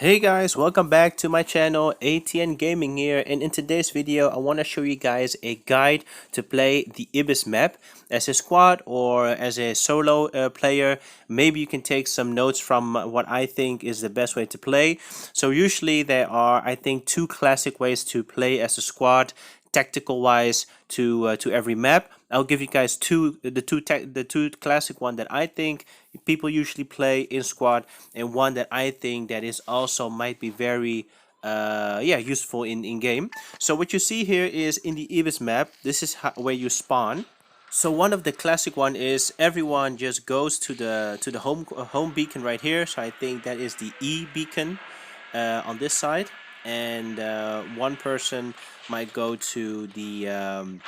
Hey guys, welcome back to my channel. ATN Gaming here, and in today's video I want to show you guys a guide to play the Ibis map as a squad or as a solo player. Maybe you can take some notes from what I think is the best way to play. So usually there are, I think, two classic ways to play as a squad tactical wise to every map. I'll give you guys the two classic one that I think people usually play in squad, and one that I think that is also might be very useful in game. So what you see here is in the Ibis map, this is where you spawn. So one of the classic one is everyone just goes to the home beacon right here. So I think that is the E beacon on this side, and one person might go to the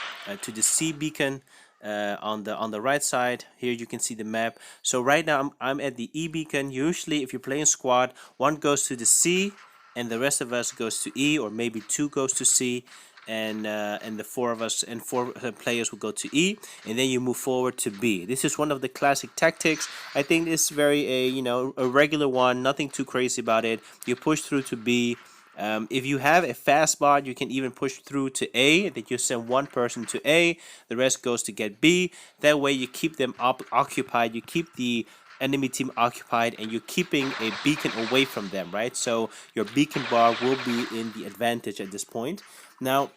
C beacon on the right side. Here you can see the map. So right now I'm at the E beacon. Usually if you're playing squad, one goes to the C and the rest of us goes to E, or maybe two goes to C, and the four of us and four players will go to E, and then you move forward to B. This is one of the classic tactics. I think it's very a regular one, nothing too crazy about it. You push through to B. If you have a fast bot, you can even push through to A. That you send one person to A, the rest goes to get B. That way you keep them occupied, you keep the enemy team occupied, and you're keeping a beacon away from them, right? So your beacon bar will be in the advantage at this point. Now,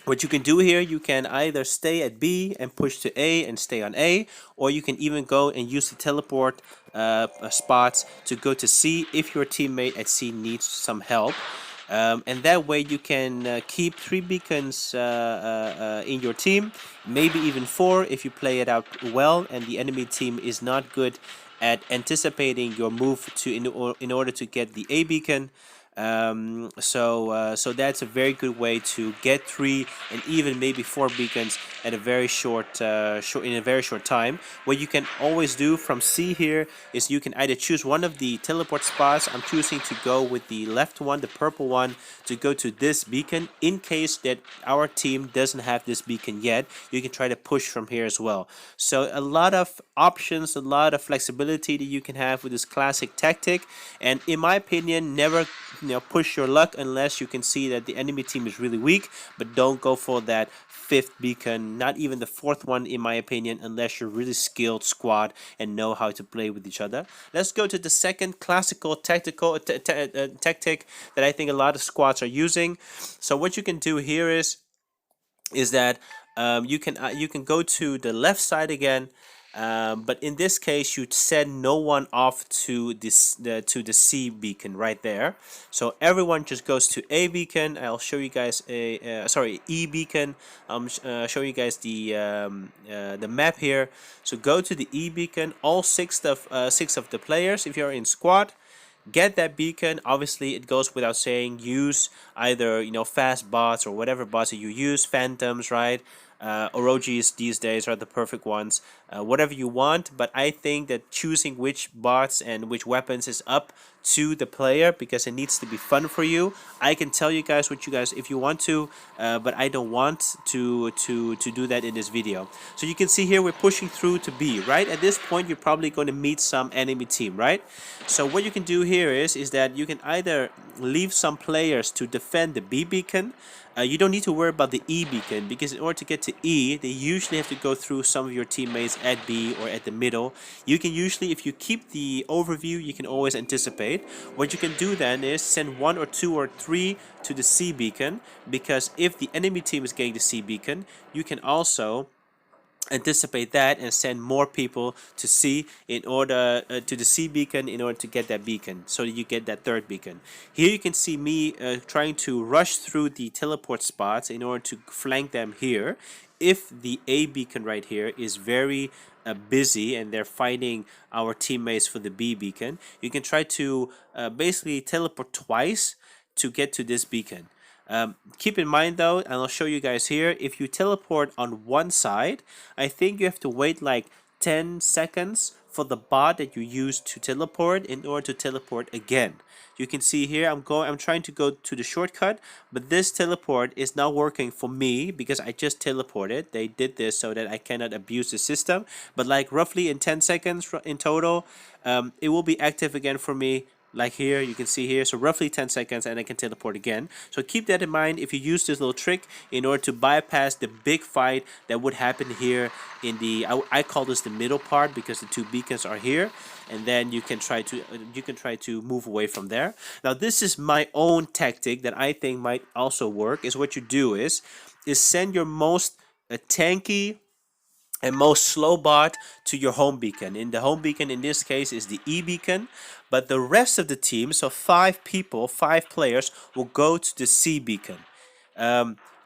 what you can do here, you can either stay at B and push to A and stay on A, or you can even go and use the teleport spots to go to C if your teammate at C needs some help. And that way you can keep 3 beacons in your team, maybe even 4 if you play it out well and the enemy team is not good at anticipating your move in order to get the A beacon. So that's a very good way to get 3 and even maybe 4 beacons at a very in a very short time. What you can always do from C here is you can either choose one of the teleport spots. I'm choosing to go with the left one, the purple one, to go to this beacon. In case that our team doesn't have this beacon yet, you can try to push from here as well. So a lot of options, a lot of flexibility that you can have with this classic tactic. And in my opinion, never push your luck unless you can see that the enemy team is really weak, but don't go for that 5th beacon, not even the 4th one in my opinion, unless you're really skilled squad and know how to play with each other. Let's go to the second classical tactical tactic that I think a lot of squads are using. So what you can do here is that you can go to the left side again, but in this case you send no one off to the C beacon right there. So everyone just goes to A beacon. I'll show you guys E beacon. Show you guys the map here. So go to the E beacon. All six of the players, if you're in squad, get that beacon. Obviously it goes without saying, use either fast bots or whatever bots that you use, phantoms, right? Orojis these days are the perfect ones, whatever you want, but I think that choosing which bots and which weapons is up to the player because it needs to be fun for you. I can tell you guys what you guys if you want to, but I don't want to do that in this video. So you can see here we're pushing through to B, right? At this point you're probably going to meet some enemy team, right? So what you can do here is that you can either leave some players to defend the B beacon. You don't need to worry about the E beacon because in order to get to E, they usually have to go through some of your teammates at B or at the middle. You can usually, if you keep the overview, you can always anticipate. What you can do then is send 1 or 2 or 3 to the C beacon, because if the enemy team is getting the C beacon, you can also anticipate that and send more people to C in order to the C beacon in order to get that beacon, so that you get that 3rd beacon. Here you can see me trying to rush through the teleport spots in order to flank them here. If the A beacon right here is very busy and they're fighting our teammates for the B beacon, you can try to basically teleport twice to get to this beacon. Keep in mind though, and I'll show you guys here, if you teleport on one side, I think you have to wait like 10 seconds for the bot that you use to teleport in order to teleport again. You can see here I'm trying to go to the shortcut, but this teleport is not working for me because I just teleported. They did this so that I cannot abuse the system, but like roughly in 10 seconds in total, it will be active again for me. like here, you can see here, so roughly 10 seconds, and I can teleport again. So keep that in mind if you use this little trick in order to bypass the big fight that would happen here in the, I call this the middle part, because the two beacons are here, and then you can try to move away from there. Now this is my own tactic that I think might also work. Is what you do is send your most tanky and most slow bot to your home beacon. In the home beacon in this case is the E beacon, but the rest of the team, so 5 people, 5 players, will go to the C beacon.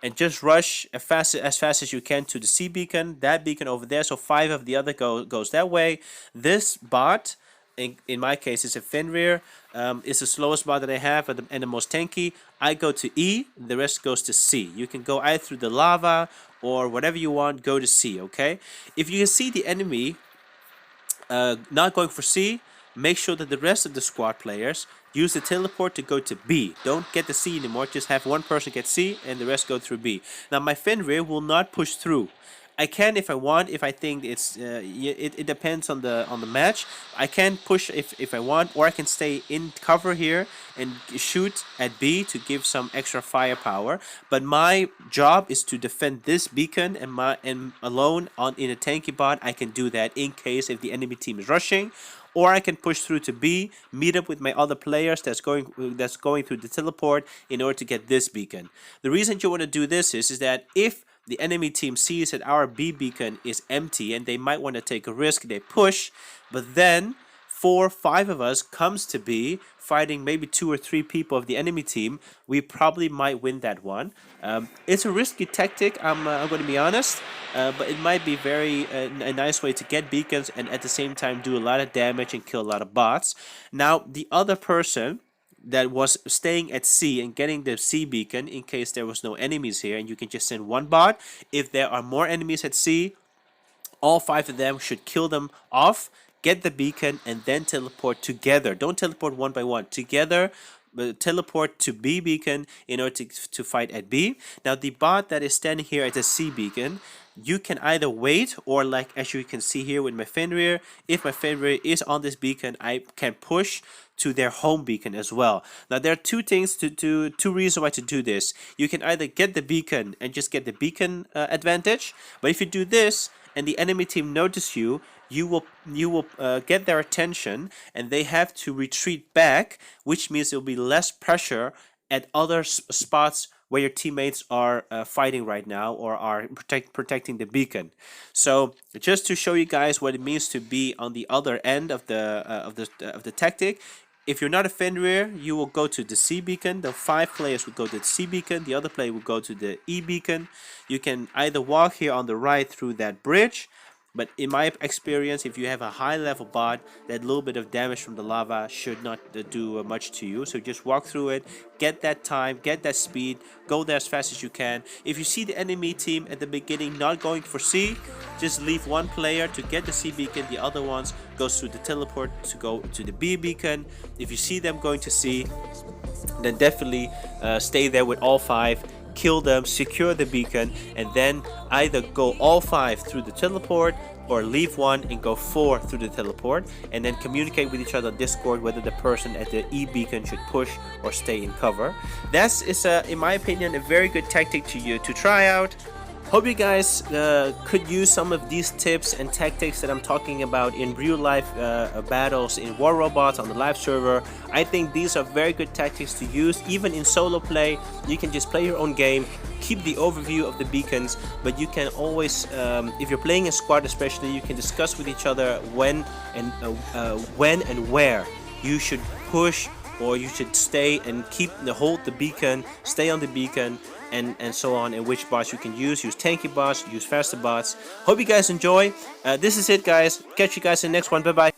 And just rush as fast as you can to the C beacon, that beacon over there, so 5 of the other goes that way. This bot, in my case, is a Fenrir, is the slowest bot that I have and the most tanky. I go to E, the rest goes to C. You can go either through the lava or whatever you want, go to C, okay? If you can see the enemy not going for C, make sure that the rest of the squad players use the teleport to go to B. Don't get the C anymore, just have one person get C and the rest go through B. Now my Fenrir will not push through. I can if I want, if I think it's it depends on the match. I can push if I want, or I can stay in cover here and shoot at B to give some extra firepower. But my job is to defend this beacon, and alone in a tanky bot I can do that in case if the enemy team is rushing. Or I can push through to B, meet up with my other players that's going through the teleport in order to get this beacon. The reason you want to do this is that if the enemy team sees that our B beacon is empty and they might want to take a risk, they push, but then 4 or 5 of us comes to B, fighting maybe 2 or 3 people of the enemy team, we probably might win that one. It's a risky tactic, I'm going to be honest, but it might be a nice way to get beacons and at the same time do a lot of damage and kill a lot of bots. Now, the other person that was staying at C and getting the C beacon in case there was no enemies here, and you can just send one bot. If there are more enemies at C, all 5 of them should kill them off, get the beacon, and then teleport together. Don't teleport one by one. Together, teleport to B beacon in order to fight at B. Now the bot that is standing here at the C beacon, you can either wait, or like as you can see here with my Fenrir, if my Fenrir is on this beacon, I can push to their home beacon as well. Now there are two reasons why to do this. You can either get the beacon and just get the beacon advantage, but if you do this and the enemy team notice you, you will get their attention and they have to retreat back, which means there will be less pressure at other spots where your teammates are fighting right now or are protecting the beacon. So just to show you guys what it means to be on the other end of the tactic, if you're not a Fenrir, you will go to the C beacon. The 5 players will go to the C beacon. The other player will go to the E beacon. You can either walk here on the right through that bridge, but in my experience, if you have a high level bot, that little bit of damage from the lava should not do much to you. So just walk through it, get that time, get that speed, go there as fast as you can. If you see the enemy team at the beginning not going for C, just leave one player to get the C beacon, the other ones goes through the teleport to go to the B beacon. If you see them going to C, then definitely stay there with all 5. Kill them, secure the beacon, and then either go all 5 through the teleport or leave one and go 4 through the teleport, and then communicate with each other on Discord whether the person at the E beacon should push or stay in cover. That is, in my opinion, a very good tactic to try out. Hope you guys could use some of these tips and tactics that I'm talking about in real life battles in War Robots on the live server. I think these are very good tactics to use even in solo play. You can just play your own game, keep the overview of the beacons, but you can always, if you're playing a squad especially, you can discuss with each other when and where you should push or you should stay and hold the beacon, stay on the beacon, and so on, and which bots you can use tanky bots, use faster bots. Hope you guys enjoy. This is it, guys. Catch you guys in the next one. Bye bye.